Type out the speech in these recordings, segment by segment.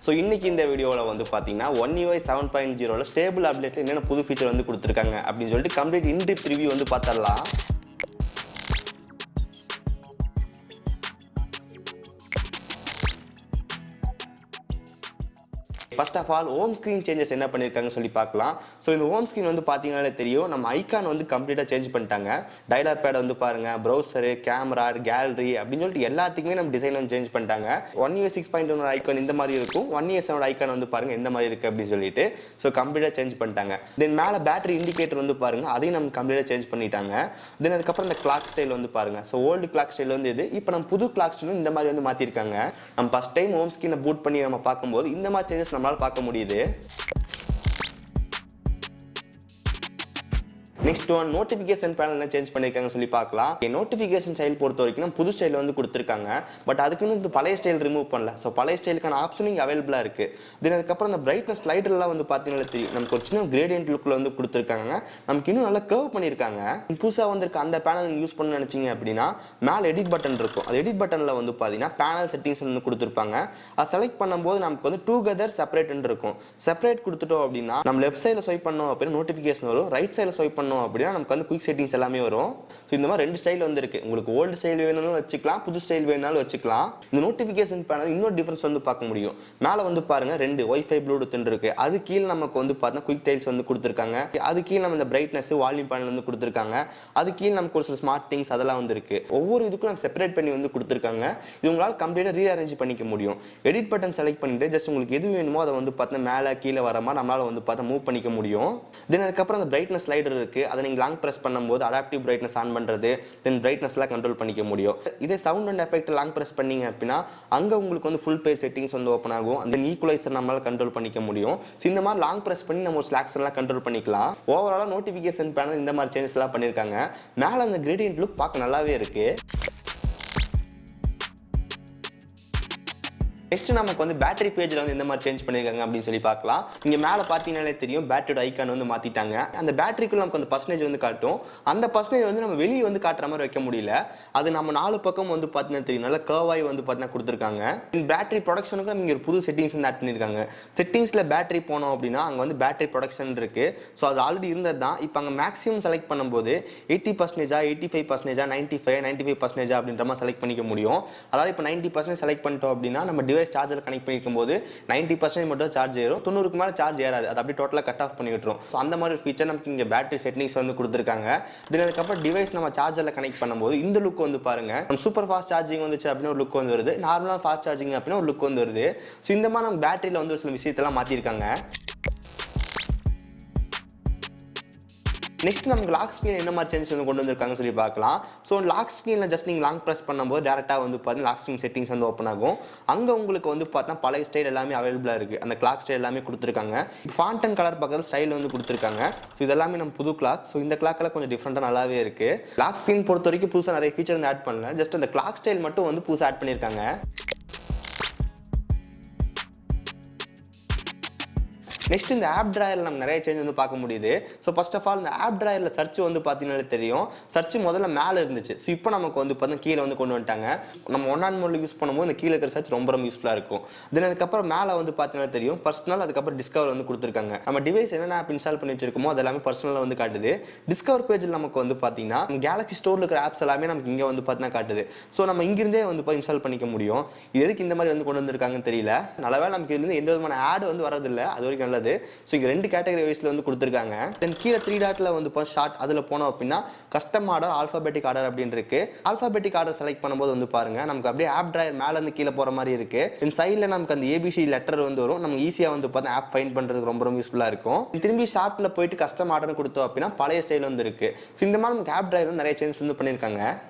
So இன்னைக்கு இந்த வீடியோவில் வந்து பார்த்தீங்கன்னா One UI 7.0ல ஸ்டேபிள் அப்டேட்டில் என்னென்ன புது ஃபீச்சர் வந்து கொடுத்துருக்காங்க அப்படின்னு சொல்லிட்டு கம்ப்ளீட் இன்டிப் ரிவ்யூ வந்து பார்த்தரலாம். First of all, home screen changes என்ன பண்ணிருக்காங்கன்னு சொல்லி பார்க்கலாம். ஸோ இந்த ஹோம் ஸ்க்ரீன் வந்து பார்த்தீங்கன்னாலே தெரியும், நம்ம ஐகான் வந்து கம்ப்ளீட்டாக சேஞ்ச் பண்ணிட்டாங்க. டயலாக் பேட் வந்து பாருங்க, ப்ரௌசரு, கேமரா, கேலரி அப்படின்னு சொல்லிட்டு எல்லாத்துக்குமே நம்ம டிசைன் வந்து சேஞ்ச் பண்ணிட்டாங்க. One UI 6.1 ஐகான் இந்த மாதிரி இருக்கும், One UI 7 ஐகான் வந்து பாருங்க எந்த மாதிரி இருக்கு அப்படின்னு சொல்லிட்டு. ஸோ கம்ப்ளீட்டாக சேஞ்ச் பண்ணிட்டாங்க. தென் மேலே பேட்டரி இண்டிகேட்டர் வந்து பாருங்க, அதையும் நம்ம கம்ப்ளீட்டாக சேஞ்ச் பண்ணிட்டாங்க. தென் அதுக்கப்புறம் இந்த கிளாக் ஸ்டைல் வந்து பாருங்க. ஸோ ஓல்டு கிளாக் ஸ்டைல் வந்து இது, இப்போ நம்ம புது கிளாக் ஸ்டைல் இந்த மாதிரி வந்து மாற்றிருக்காங்க. நம்ம ஃபர்ஸ்ட் டைம் ஹோம் ஸ்க்ரீனை பூட் பண்ணி நம்ம பார்க்கும்போது இந்த மாதிரி சேஞ்சஸ் நம்மளால பார்க்க முடியுது. நெக்ஸ்ட் ஒன் நோட்டிஃபிகேஷன் பேனல் என்ன சேஞ்ச் பண்ணிருக்காங்கன்னு சொல்லி பார்க்கலாம். நோட்டிஃபிகேஷன் ஸ்டைல் பொறுத்த வரைக்கும் புது ஸ்டைல் வந்து கொடுத்துருக்காங்க. பட் அதுக்குன்னு இந்த பழைய ஸ்டைல் ரிமூவ் பண்ணல. ஸோ பழைய ஸ்டைலுக்கான ஆப்ஷன் இங்கே அவைலபிளாக இருக்கு. தென் அதுக்கப்புறம் இந்த பிரைட்னஸ் ஸ்லைடர்லாம் வந்து பார்த்தீங்கன்னா தெரியும், நமக்கு ஒரு சின்ன கிரேடியன்ட் லுக்கில் வந்து கொடுத்துருக்காங்க. நமக்கு இன்னும் நல்லா கர்வ் பண்ணியிருக்காங்க. புதுசாக வந்திருக்க அந்த பேனல் நீங்கள் யூஸ் பண்ண நினைச்சீங்க அப்படின்னா மேலே எடிட் பட்டன் இருக்கும். அது எடிட் பட்டனில் வந்து பார்த்தீங்கன்னா பேனல் செட்டிங்ஸ் வந்து கொடுத்துருப்பாங்க. அதை செலக்ட் பண்ணும்போது நமக்கு வந்து டுகெதர் செப்பரேட் இருக்கும். செப்பரேட் கொடுத்துட்டோம் அப்படின்னா நம்ம லெஃப்ட் சைடில் ஸ்வைப் பண்ணோம் அப்படின்னா நோட்டிஃபிகேஷன் வரும், ரைட் சைடில் ஸ்வைப் பண்ணோம் அப்படின்னா நமக்கு வந்து குயிக் செட்டிங்ஸ் எல்லாமே வரும். ஸோ இந்த மாதிரி ரெண்டு ஸ்டைல் வந்து இருக்கு. உங்களுக்கு ஓல்டு ஸ்டைல் வேணும்னாலும் வச்சுக்கலாம், புது ஸ்டைல் வேணும்னாலும் வச்சுக்கலாம். இந்த நோட்டிஃபிகேஷன் பேனல் இன்னொரு டிஃபரன்ஸ் வந்து பார்க்க முடியும். மேலே வந்து பாருங்க ரெண்டு வைஃபை ப்ளூடூத் இருக்கு. அது கீழே நமக்கு வந்து பார்த்தா குயிக் டைல்ஸ் வந்து கொடுத்துருக்காங்க. அது கீழே நம்ம இந்த பிரைட்னஸ் வால்யூம் பேனல் வந்து கொடுத்துருக்காங்க. அது கீழே நமக்கு ஒரு சில ஸ்மார்ட் திங்ஸ் அதெல்லாம் வந்து இருக்கு. ஒவ்வொரு இதுக்கும் நம்ம செப்பரேட் பண்ணி வந்து கொடுத்துருக்காங்க. இது உங்களால் கம்ப்ளீட்டாக ரீஅரேஞ்ச் பண்ணிக்க முடியும். எடிட் பட்டன் செலக்ட் பண்ணிட்டு ஜஸ்ட் உங்களுக்கு எது வேணுமோ அதை வந்து பார்த்தா மேலே கீழே வர மாதிரி நம்மளால வந்து பார்த்தா மூவ் பண்ணிக்க முடியும். தென் அதுக்கப்புறம் அந்த பிரைட்னஸ் ஸ்லைடர் இருக்கு. அதை நீங்கள் லாங் பிரஸ் பண்ணும்போது அடாப்டிவ் பிரைட்னஸ் ஆன் பண்றது, தென் பிரைட்னஸ்லாம் கண்ட்ரோல் பண்ணிக்க முடியும். இதே sound and effect long press பண்ணீங்க அப்படின்னா அங்கே உங்களுக்கு வந்து ஃபுல் பேஜ் செட்டிங்ஸ் வந்து ஓப்பன் ஆகும். அந்த ஈக்குவலைசர் நம்மளால கண்ட்ரோல் பண்ணிக்க முடியும். ஸோ இந்த மாதிரி லாங் பிரஸ் பண்ணி நம்ம ஒரு ஸ்லாக்ஸ்லாம் கண்ட்ரோல் பண்ணிக்கலாம். ஓவராலாக நோட்டிஃபிகேஷன் பேனல் இந்த மாதிரி சேஞ்சஸ் எல்லாம் பண்ணியிருக்காங்க. மேலே அந்த கிரேடியன்ட் லுக் பார்க்க நல்லாவே இருக்கு. நெக்ஸ்ட் நமக்கு வந்து பேட்டரி பேஜில் வந்து எந்த மாதிரி சேஞ்ச் பண்ணியிருக்காங்க அப்படின்னு சொல்லி பார்க்கலாம். இங்கே மேலே பார்த்தீங்கன்னாலே தெரியும் பேட்டரியோட ஐக்கான் வந்து மாற்றிட்டாங்க. அந்த பேட்டரிக்குள்ள நமக்கு அந்த பர்சன்டேஜ் வந்து காட்டும். அந்த பர்சன்டேஜ் வந்து நம்ம வெளியே வந்து காட்டுற மாதிரி வைக்க முடியல. அது நம்ம 4 பக்கம் வந்து பார்த்தீங்கன்னா தெரியும், நல்லா கர்வாய் வந்து பார்த்தீங்கன்னா கொடுத்துருக்காங்க. பேட்டரி ப்ரொடக்ஷனுக்கு நம்ம இங்கே ஒரு புது செட்டிங்ஸ் வந்து ஆட் பண்ணியிருக்காங்க. செட்டிங்ஸில் பேட்டரி போனோம் அப்படின்னா அங்கே வந்து பேட்டரி ப்ரொடக்ஷன் இருக்கு. ஸோ அது ஆல்ரெடி இருந்தது தான். இப்போ அங்கே மேக்ஸிமம் செலக்ட் பண்ணும்போது 80%, 85%, 95% அப்படின்ற மாதிரி செலக்ட் பண்ணிக்க முடியும். அதாவது இப்போ 90% செலக்ட் பண்ணிட்டோம் அப்படின்னா நம்ம டிவைஸ் சார்ஜர் கனெக்ட் பண்ணிக்கும் போது 90% மட்டும் சார்ஜ் ஏறும், 90க்கு மேலே சார்ஜ் ஏறாது. அது அப்படியே டோட்டலாக கட் ஆஃப் பண்ணி விட்டுரும். ஸோ அந்த மாதிரி ஒரு ஃபீச்சர் நமக்கு இங்கே பேட்டரி செட்டிங்ஸ் வந்து கொடுத்துருக்காங்க. தென் அதுக்கப்புறம் டிவைஸ் நம்ம சார்ஜரில் கனெக்ட் பண்ணும்போது இந்த லுக் வந்து பாருங்க, நம்ம சூப்பர் ஃபாஸ்ட் சார்ஜிங் வந்துச்சு அப்படின்னு ஒரு லுக் வந்து வருது, நார்மலாக ஃபாஸ்ட் சார்ஜிங் அப்படின்னு ஒரு லுக் வந்து வருது. ஸோ இந்த மாதிரி நம்ம பேட்டரியில் வந்து ஒரு சில விஷயத்தெல்லாம் மாற்றிருக்காங்க. நெக்ஸ்ட் நமக்கு லாக் ஸ்க்ரீன் என்ன மாதிரி சேஞ்ச் வந்து கொண்டு வந்திருக்காங்கன்னு சொல்லி பார்க்கலாம். ஸோ லாக் ஸ்க்ரீனில் ஜஸ்ட் நீங்கள் லாங் ப்ரெஸ் பண்ணும்போது டேரெக்டாக வந்து பார்த்தீங்கன்னா லாக் ஸ்க்ரீன் செட்டிங்ஸ் வந்து ஓப்பன் ஆகும். அங்கே உங்களுக்கு வந்து பார்த்தா பழைய ஸ்டைல் எல்லாமே அவைலபிளாக இருக்குது. அந்த கிளாக் ஸ்டைல் எல்லாமே கொடுத்துருக்காங்க. ஃபாண்ட் அண்ட் கலர் பக்கத்தில் ஸ்டைல் வந்து கொடுத்துருக்காங்க. ஸோ இதெல்லாமே நம்ம புது கிளாக். ஸோ இந்த கிளாக்கெல்லாம் கொஞ்சம் டிஃப்ரெண்ட்டாக நல்லாவே இருக்குது. லாக் ஸ்க்ரீன் பொறுத்த வரைக்கும் புதுசாக நிறைய ஃபீச்சர் வந்து ஆட் பண்ணல. ஜஸ்ட் அந்த கிளாக் ஸ்டைல் மட்டும் வந்து புதுசாக ஆட் பண்ணியிருக்காங்க. நெக்ஸ்ட் இந்த ஆப் டிராயரில் நம்ம நிறைய சேஞ்ச் வந்து பார்க்க முடியுது. ஸோ ஃபர்ஸ்ட் ஆஃப் ஆல் இந்த ஆப் டிராயரில் சர்ச் வந்து பார்த்தீங்கன்னா தெரியும், சர்ச் முதல்ல மேலே இருந்துச்சு. ஸோ இப்போ நமக்கு வந்து பார்த்தீங்கன்னா கீழே வந்து கொண்டு வந்துட்டாங்க. நம்ம ஒன் ஆன் மோடில் யூஸ் பண்ணும்போது இந்த கீழே இருக்கிற சர்ச் ரொம்ப யூஸ்ஃபுல்லாக இருக்கும். தென் அதுக்கப்புறம் மேலே வந்து பார்த்தீங்கன்னா தெரியும் பர்சனல், அதுக்கப்புறம் டிஸ்கவர் வந்து கொடுத்துருக்காங்க. நம்ம டிவைஸ் என்னென்ன ஆப் இன்ஸ்டால் பண்ணி வச்சிருக்கோமோ அது எல்லாமே பர்சனலாக வந்து காட்டுது. டிஸ்கவர் பேஜில் நமக்கு வந்து பார்த்தீங்கன்னா கேலக்ஸி ஸ்டோரில் இருக்கிற ஆப்ஸ் எல்லாமே நமக்கு இங்கே வந்து பார்த்தீங்கன்னா காட்டுது. ஸோ நம்ம இங்கிருந்தே வந்து இன்ஸ்டால் பண்ணிக்க முடியும். இது எதுக்கு இந்த மாதிரி வந்து கொண்டு வந்திருக்காங்கன்னு தெரியல. நல்லவே நமக்கு இதுலேருந்து எந்த விதமான ஆட் வந்து வரதில்லை, அது வரைக்கும் நல்லது. ஸோ இங்கே 2 கேட்டகரி வைஸ்ல வந்து கொடுத்துருக்காங்க. தென் கீழே 3 டாட்ல வந்து ஷார்ட் அதில் போனோம் அப்படின்னா கஸ்டம் ஆர்டர், ஆல்பாபெட்டிக் ஆர்டர் அப்படின்னு இருக்கு. ஆல்பாபெட்டிக் ஆர்டர் செலக்ட் பண்ணும்போது வந்து பாருங்க நமக்கு அப்படியே ஆப் டிராயர் மேலே இருந்து கீழே போகிற மாதிரி இருக்கு. தென் சைடில் நமக்கு அந்த ஏபிசி லெட்டர் வந்து வரும். நம்ம ஈஸியாக வந்து பார்த்தா ஆப் ஃபைண்ட் பண்ணுறதுக்கு ரொம்ப யூஸ்ஃபுல்லாக இருக்கும். திரும்பி ஷார்ட்டில் போயிட்டு கஸ்டம் ஆர்டர் கொடுத்தோம் அப்படின்னா பழைய ஸ்டைல் வந்து இருக்கு. ஸோ இந்த மாதிரி நமக்கு ஆப் டிராயர் வந்து நிறைய சேஞ்ச் வந்து பண்ணியிருக்காங்க.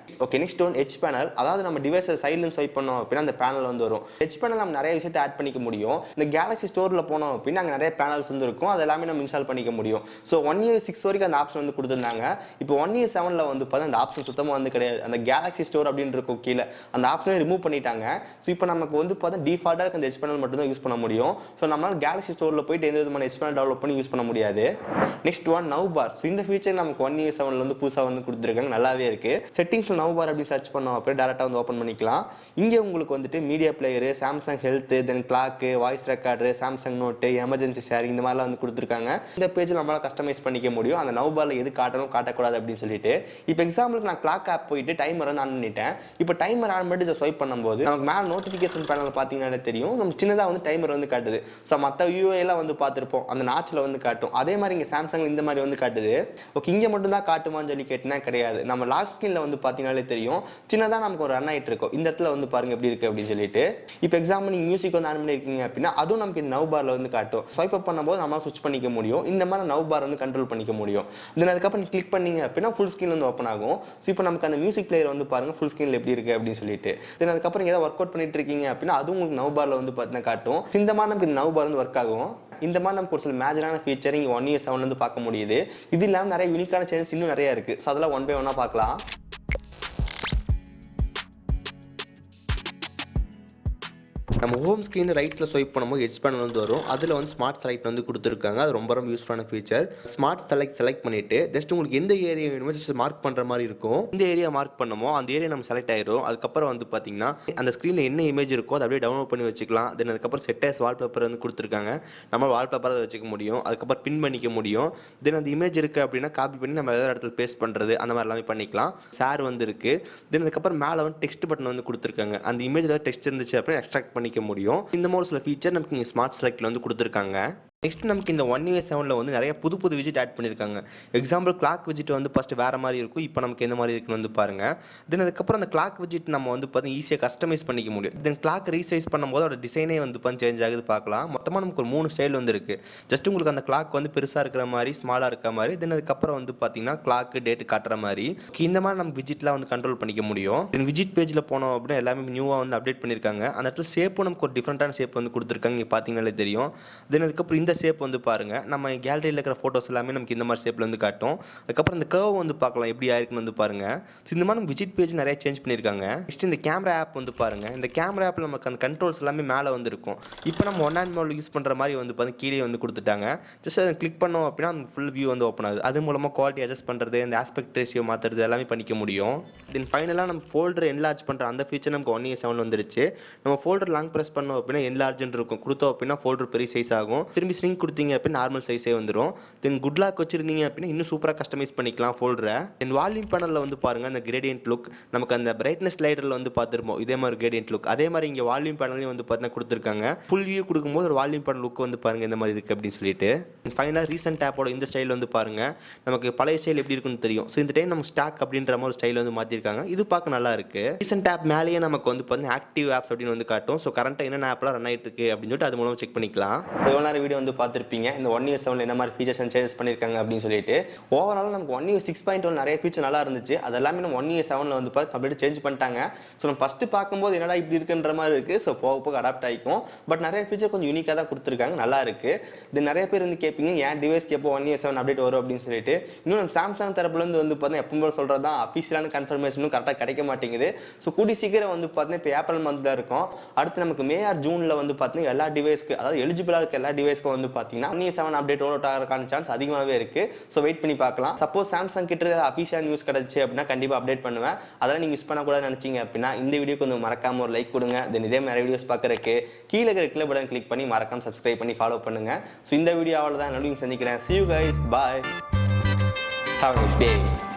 Okay, next one edge panel. அதாவது நம்ம டிவைஸை சைட்லேருந்து ஸ்வைப் பண்ணோம் அப்படின்னா அந்த பேனல் வந்து வரும். எட்ஜ் பேனல் நம்ம நிறைய விஷயத்தை ஆட் பண்ணிக்க முடியும். இந்த கேலக்ஸி ஸ்டோரில் போனோம் அப்படின்னா அங்கே நிறைய பேனல்ஸ் வந்து இருக்கும், அது எல்லாமே நம்ம இன்ஸ்டால் பண்ணிக்க முடியும். ஸோ 1 இயர் 6 வரைக்கும் அந்த ஆப்ஷன் வந்து கொடுத்துருந்தாங்க. இப்போ 1 இயர் 7ல் வந்து பார்த்தா அந்த ஆப்ஷன் சுத்தமாக வந்து கிடையாது. அந்த கேலக்ஸி ஸ்டோர் அப்படின்னு இருக்கும் கீழே, அந்த ஆப்ஷனை ரிமூவ் பண்ணிட்டாங்க. ஸோ இப்போ நமக்கு வந்து பார்த்தா டிஃபால்ட்டாக இருக்க அந்த ஹெச் பேனல் மட்டும் தான் யூஸ் பண்ண முடியும். ஸோ நம்மளால கேலக்ஸி ஸ்டோரில் போயிட்டு எந்த விதமான ஹெச் பேனல் டெவலப் பண்ணி யூஸ் பண்ண முடியாது. நெக்ஸ்ட் ஒன் நவ் பார். ஸோ இந்த ஃபீச்சர் நமக்கு 1 இயர் 7ல் வந்து புதுசாக வந்து கொடுத்துருக்காங்க, நல்லாவே இருக்கு. செட்டிங்ஸில் நவ் பார் அப்படி சர்ச் பண்ணோம் அப்படியே டேரெக்டாக வந்து ஓப்பன் பண்ணிக்கலாம். இங்கே உங்களுக்கு வந்துட்டு media player, Samsung Health, then clock, voice recorder, Samsung note, emergency sharing இந்த மாதிரிலாம் வந்து கொடுத்துருக்காங்க. இந்த பேஜில் நம்மளால கஸ்டமைஸ் பண்ணிக்க முடியும், அந்த நவ் பார்ல எது காட்டணும் காட்டக்கூடாது அப்படின்னு சொல்லிட்டு. இப்போ எக்ஸாம்பிளுக்கு நான் கிளாக் ஆப் போயிட்டு டைமர் வந்து ஆன் பண்ணிட்டேன். இப்போ டைமர் ஆன் பண்ணிட்டு ஸ்வைப் பண்ணும்போது நமக்கு மேலே நோட்டிஃபிகேஷன் பேனல் பார்த்தீங்கன்னா தெரியும், நம்ம சின்னதாக வந்து டைமர் வந்து காட்டுது. ஸோ மற்ற யூஏலாம் வந்து பார்த்துருப்போம், அந்த நாச்சில் வந்து காட்டும். அதே மாதிரி இங்கே சாம்சங் இந்த மாதிரி வந்து காட்டுது. ஓகே, இங்கே மட்டும் தான் காட்டுமான்னு சொல்லி கேட்டினா கிடையாது. நம்ம லாக் ஸ்க்ரீனில் வந்து பார்த்தீங்கன்னாலே தெரியும், சின்னதாக நமக்கு ஒரு ரன் ஆகிட்டு இருக்கும். இந்த இடத்துல வந்து பாருங்க எப்படி இருக்குது அப்படின்னு சொல்லிட்டு. இப்போ எக்ஸாம்பிள் நீங்கள் மியூசிக் வந்து ஆன் பண்ணியிருக்கீங்க அப்படின்னா அதுவும் நமக்கு இந்த நவ் பார்ல வந்து காட்டும். ஸ்வைப் அப் பண்ணும்போது நம்ம ஸ்விட்ச் பண்ணிக்க முடியும். இந்த மாதிரி நவ் பார் வந்து கண்ட்ரோல் பண்ணிக்க முடியும். தென் அதுக்கப்புறம் கிளிக் பண்ணீங்க அப்படின்னா ஃபுல் ஸ்க்ரீன் வந்து ஓப்பன் ஆகும். ஸோ இப்போ நமக்கு அந்த மியூசிக் பிளேயர் வந்து பாருங்க ஃபுல் ஸ்க்ரீனில் எப்படி இருக்குது அப்படின்னு சொல்லிட்டு. தென் அதுக்கப்புறம் ஏதாவது ஒர்க் அவுட் பண்ணிட்டு இருக்கீங்க அப்படின்னா அதுவும் உங்களுக்கு நவ் பார்ல வந்து பார்த்தீங்கன்னா காட்டும். இந்த மாதிரி நமக்கு இந்த நவ் பார் வந்து ஒர்க் ஆகும். இந்த மாதிரி நமக்கு ஒரு சில மேஜரான ஃபீச்சர் இங்கே 1 இயர் 7 வந்து பார்க்க முடியுது. இது இல்லாமல் நிறைய யூனிக்கான சேஞ்சஸ் இன்னும் நிறைய இருக்குது. ஸோ அதெல்லாம் ஒன் பை ஒன்னாக பார்க்கலாம். நம்ம ஹோம் ஸ்க்ரீனில் ரைட்டில் ஸ்வைப் பண்ணும்போது ஹெச் பேனல் வந்து வரும். அதில் வந்து ஸ்மார்ட் செலக்ட் வந்து கொடுத்துருக்காங்க. அது ரொம்ப யூஸ்ஃபுல்லான ஃபீச்சர். ஸ்மார்ட் செலக்ட் பண்ணிவிட்டு ஜஸ்ட் உங்களுக்கு எந்த ஏரியா வேணுமோ ஜஸ்ட் மார்க் பண்ணுற மாதிரி இருக்கும். இந்த ஏரியா மார்க் பண்ணுமோ அந்த ஏரியா நம்ம செலக்ட் ஆயிடும். அதுக்கப்புறம் வந்து பார்த்தீங்கன்னா அந்த ஸ்க்ரீனில் என்ன இமேஜ் இருக்கோ அதை அப்படியே டவுன்லோட் பண்ணி வச்சுக்கலாம். தென் அதுக்கப்புறம் செட்டஸ் வால்பேப்பர் வந்து கொடுத்துருக்காங்க, நம்ம வால்பேப்பரை வச்சுக்க முடியும். அதுக்கப்புறம் பின் பண்ணிக்க முடியும். தென் அந்த இமேஜ் இருக்குது அப்படின்னா காப்பி பண்ணி நம்ம ஏதாவது இடத்துல பேஸ்ட் பண்ணுறது அந்த மாதிரி எல்லாமே பண்ணிக்கலாம். ஷேர் வந்து இருக்குது. தென் அதுக்கப்புறம் மேலே வந்து டெக்ஸ்ட் பட்டன் வந்து கொடுத்துருக்காங்க. அந்த இமேஜில் டெக்ஸ்ட் இருந்துச்சு அப்படின்னா எக்ஸ்ட்ராக்ட் பண்ணிக்க முடியும். இந்த மாதிரி சில ஃபீச்சர் நமக்கு இங்கே ஸ்மார்ட் செலக்ட்ல வந்து கொடுத்துருக்காங்க. நெக்ஸ்ட் நமக்கு இந்த 1 இயர் 7ல் வந்து நிறைய புது விஜிட் ஆட் பண்ணியிருக்காங்க. எக்ஸாம்பிள் கிளாக் விஜிட் வந்து ஃபஸ்ட்டு வேறு மாதிரி இருக்கும், இப்போ நமக்கு எந்த மாதிரி இருக்குன்னு வந்து பாருங்கள். தென் அதுக்கப்புறம் அந்த கிளாக் விஜிட் நம்ம வந்து பார்த்தீங்கன்னா ஈஸியாக கஸ்டமைஸ் பண்ணிக்க முடியும். தென் கிளாக் ரீசைஸ் பண்ணும்போது அதோட டிசைனே வந்து சேஞ்ச் ஆகுது பார்க்கலாம். மொத்தமாக நமக்கு ஒரு 3 ஸ்டைல் வந்து இருக்குது. ஜஸ்ட் உங்களுக்கு அந்த கிளாக் வந்து பெருசாக இருக்கிற மாதிரி, ஸ்மாலாக இருக்கிற மாதிரி, தென் அதுக்கப்புறம் வந்து பார்த்தீங்கன்னா கிளாக் டேட்டு காட்டுற மாதிரி, இந்த மாதிரி நம்ம விஜிட்லாம் வந்து கண்ட்ரோல் பண்ணிக்க முடியும். தென் விஜிட் பேஜில் போனோம் அப்படின்னா எல்லாமே நியூவாக வந்து அப்டேட் பண்ணியிருக்காங்க. அந்த இடத்துல ஷேப்பும் நமக்கு ஒரு டிஃப்ரெண்ட்டான ஷேப் வந்து கொடுத்துருக்காங்க, இங்கே பார்த்தீங்கன்னாலே தெரியும். தென் அதுக்கப்புறம் இந்த ஷேப் வந்து பாருங்கள், நம்ம கேலரியில் இருக்கிற ஃபோட்டோஸ் எல்லாமே நமக்கு இந்த மாதிரி ஷேப்பில் வந்து காட்டும். அதுக்கப்புறம் இந்த கர்வ் வந்து பார்க்கலாம் எப்படி ஆயிருக்குன்னு வந்து பாருங்கள். ஸோ இந்த மாதிரி விஜிட் பேஜ் நிறைய சேஞ்ச் பண்ணியிருக்காங்க. நெக்ஸ்ட் இந்த கேமரா ஆப் வந்து பாருங்கள். இந்த கேமரா ஆப்பில் நமக்கு அந்த கண்ட்ரோல்ஸ் எல்லாமே மேலே வந்து இருக்கும். இப்போ நம்ம ஒன் ஹேண்ட் மோடில் யூஸ் பண்ணுற மாதிரி வந்து பார்த்தீங்கன்னா கீழே வந்து கொடுத்துட்டாங்க. ஜஸ்ட் அதை கிளிக் பண்ணோம் அப்படின்னா அந்த ஃபுல் வியூ வந்து ஓப்பன் ஆகுது. அது மூலமாக குவாலிட்டி அட்ஜஸ்ட் பண்ணுறது, இந்த ஆஸ்பெக்ட் ரேஷியோ மாற்றுறது எல்லாமே பண்ணிக்க முடியும். தென் ஃபைனலாக நம்ம ஃபோல்டர் என்லார்ஜ் பண்ணுற அந்த ஃபீச்சர் நமக்கு 1 இயர் 7 வந்துருச்சு. நம்ம ஃபோல்டர் லாங் ப்ரெஸ் பண்ணோம் அப்படின்னா என்லார்ஜ்னு இருக்கும், கொடுத்தோம் அப்படின்னா ஃபோல்டர் பெரிய சைஸ் ஆகும். திரும்பி ஸ்ரிங்க் கொடுத்தீங்க அப்படின்னா நார்மல் சைஸே வந்துடும். தென் குட் லாக் வச்சிருந்தீங்க அப்படின்னா இன்னும் சூப்பராக கஸ்டமைஸ் பண்ணிக்கலாம் ஃபோல்டரை. தென் வால்யூம் பேனலில் வந்து பாருங்கள் அந்த கிரேடியன்ட் லுக், நமக்கு அந்த பிரைட்னஸ் ஸ்லைடரில் வந்து பார்த்துருப்போம் இதே மாதிரி கிரேடியன்ட் லுக், அதே மாதிரி இங்கே வால்யூம் பேனலையும் வந்து பார்த்தீங்கன்னா கொடுத்துருக்காங்க. ஃபுல் வியூ கொடுக்கும்போது ஒரு வால்யூம் பேனல் லுக் வந்து பாருங்கள் இந்த மாதிரி இருக்குது அப்படின்னு சொல்லிட்டு. ஃபைனலாக ரீசெண்ட் ஆப்போட இந்த ஸ்டைல் வந்து பாருங்கள், நமக்கு பழைய ஸ்டைல் எப்படி இருக்குன்னு தெரியும். ஸோ இந்த டைம் நம்ம ஸ்டாக் அப்படின்ற மாதிரி ஒரு ஸ்டைல் வந்து மாற்றிருக்காங்க. இது பார்க்க நல்லா இருக்குது. ரீசெண்ட் ஆப் மேலேயே நமக்கு வந்து பார்த்தீங்கன்னா ஆக்டிவ் ஆப்ஸ் அப்படின்னு வந்து காட்டும். ஸோ கரண்ட்டாக என்னென்ன ஆப்லாம் ரன் ஆகிட்டு இருக்கு அப்படின்னு சொல்லிட்டு அது மூலமாக செக் பண்ணிக்கலாம். எவ்வளோ நேரம் வீடியோ வந்து பார்த்துருப்பீங்க இந்த 1 இயர் 7 என்ன மாதிரி ஃபீச்சர்ஸ் அண்ட் சேஞ்சஸ் பண்ணியிருக்காங்க அப்படின்னு சொல்லிட்டு. ஓவரால் நமக்கு 1 இயர் 6.1 நிறைய ஃபீச்சர் நல்லா இருந்துச்சு. அது எல்லாமே நம்ம 1 இயர் 7ல் வந்து கம்ப்ளீட் சேஞ்ச் பண்ணிட்டாங்க. ஸோ நம்ம ஃபஸ்ட்டு பார்க்கும்போது என்னடா இப்படி இருக்குன்ற மாதிரி இருக்குது. ஸோ போக அடாப்ட் ஆகிக்கும். பட் நிறைய ஃபீச்சர் கொஞ்சம் யூனிக்காக தான் கொடுத்துருக்காங்க, நல்லா இருக்குது. இது நிறைய பேர் வந்து கேட்பீங்க ஏன் டிவைஸ்க்கு எப்போ 1 இயர் 7 அப்டேட் வரும் அப்படின்னு சொல்லிட்டு. இன்னும் நம்ம சாம்சங் தரப்புலேருந்து வந்து பார்த்தீங்கன்னா எப்போ போல சொல்கிறது தான் அஃபீஷியலான கன்ஃபர்மேஷனும் கரெக்டாக கிடைக்க மாட்டேங்குது. ஸோ கூடி சீக்கிரம் வந்து பார்த்தீங்கன்னா இப்போ ஏப்ரல் மந்த் தான் இருக்கும். அடுத்து நமக்கு மே ஆர் ஜூனில் வந்து பார்த்தீங்கன்னா எல்லா டிவைஸ்க்கு, அதாவது எலிஜிபிளாக இருக்க எல்லா டிவைஸ்க்கும் வந்து பார்த்தீங்கன்னா 1 இயர் 7 அப்டேட் ரோல் அவுட் ஆகிறதுக்கான சான்ஸ் அதிகமாகவே இருக்குது. ஸோ வெயிட் பண்ணி பார்க்கலாம். சப்போஸ் சாம்சங் கிட்ட அஃபீஷியல் நியூஸ் கிடச்சி அப்படின்னா கண்டிப்பாக அப்டேட் பண்ணுவேன். அதெல்லாம் நீங்கள் மிஸ் பண்ணக்கூடாதுன்னு நினச்சிங்க அப்படின்னா இந்த வீடியோக்கு வந்து மறக்காமல் ஒரு லைக் கொடுங்க. தென் இதே மாதிரி வீடியோஸ் பார்க்குறக்கு கீழே இருக்கிற கிளிக் பட்டன் கிளிக் பண்ணி மறக்காம சப்ஸ்கிரைப் பண்ணி ஃபாலோ பண்ணுங்கள். ஸோ இந்த வீடியோ அவ்வளோ தான், நடுவில் சந்திக்கிறேன். See you guys, bye, have a nice day.